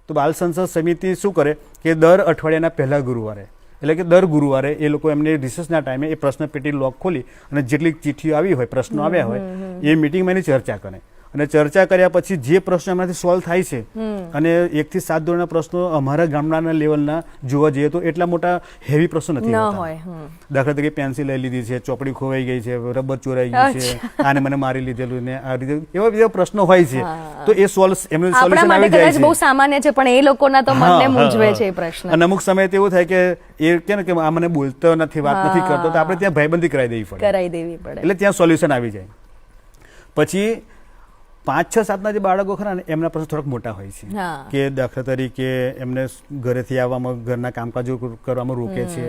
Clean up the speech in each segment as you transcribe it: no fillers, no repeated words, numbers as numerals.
તો બાલ સંસદ સમિતિ શું કરે કે દર અઠવાડિયાના પહેલા ગુરુવારે એટલે કે દર ગુરુવારે એ લોકો એમને રિસર્ચના ટાઈમે એ પ્રશ્ન પેટી લોક ખોલી અને જેટલી ચિઠ્ઠીઓ આવી હોય પ્રશ્નો આવ્યા હોય એ મિટિંગમાં એની ચર્ચા કરે અને ચર્ચા કર્યા પછી જે પ્રશ્નો એમાંથી સોલ્વ થાય છે અને 1 થી 7 ધોરણના પ્રશ્નો અમારા ગામડાના લેવલના જોવા જઈએ તો એટલા મોટા હેવી પ્રશ્નો નથી હોતા. દાખલા તરીકે પેન્સિલ લઈ લીધી છે, ચોપડી ખોવાઈ ગઈ છે, રબર ચોરાઈ ગયું છે, આને મને મારી લીધેલું ને આ રીતે એવા બીજા પ્રશ્નો હોય છે તો એ એમનું સોલ્યુશન આવી જાય છે. બહુ સામાન્ય છે પણ એ લોકોના તો મનને મૂંઝવે છે એ પ્રશ્ન. અને અમુક સમય એવું થાય કે એ કે આ મને બોલતો નથી, વાત નથી કરતો, તો આપણે ત્યાં ભાઈબંધી કરાવી દેવી પડે એટલે ત્યાં સોલ્યુશન આવી જાય. પછી 5, 6, 7ના જે બાળકો ખરા ને એમના પ્રશ્નો થોડાક મોટા હોય છે કે દાખલા તરીકે એમને ઘરેથી આવવામાં ઘરના કામકાજો કરવામાં રોકે છે,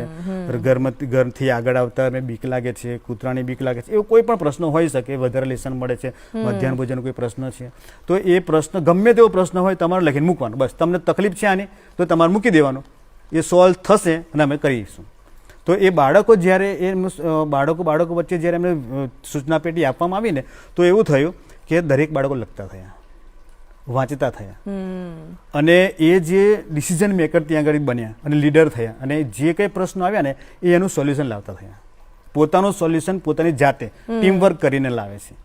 ઘરથી આગળ આવતા એમને બીક લાગે છે, કૂતરાની બીક લાગે છે, એવો કોઈ પણ પ્રશ્ન હોઈ શકે. વધારે લેસન મળે છે, મધ્યાહન ભોજન કોઈ પ્રશ્ન છે, તો એ પ્રશ્ન ગમે તેવો પ્રશ્ન હોય તમારે લખીને મૂકવાનો. બસ તમને તકલીફ છે આની તો તમારે મૂકી દેવાનો, એ સોલ્વ થશે અને અમે કરીશું. તો એ બાળકો જ્યારે એ બાળકો વચ્ચે જ્યારે એમને સૂચના પેટી આપવામાં આવી ને તો એવું થયું કે દરેક બાળકો લખતા થયા, વાંચતા થયા અને એ જે ડિસિઝન મેકર ત્યાં આગળ બન્યા અને લીડર થયા અને જે કંઈ પ્રશ્નો આવ્યા ને એ એનું સોલ્યુશન લાવતા થયા. પોતાનું સોલ્યુશન પોતાની જાતે ટીમ વર્ક કરીને લાવે છે.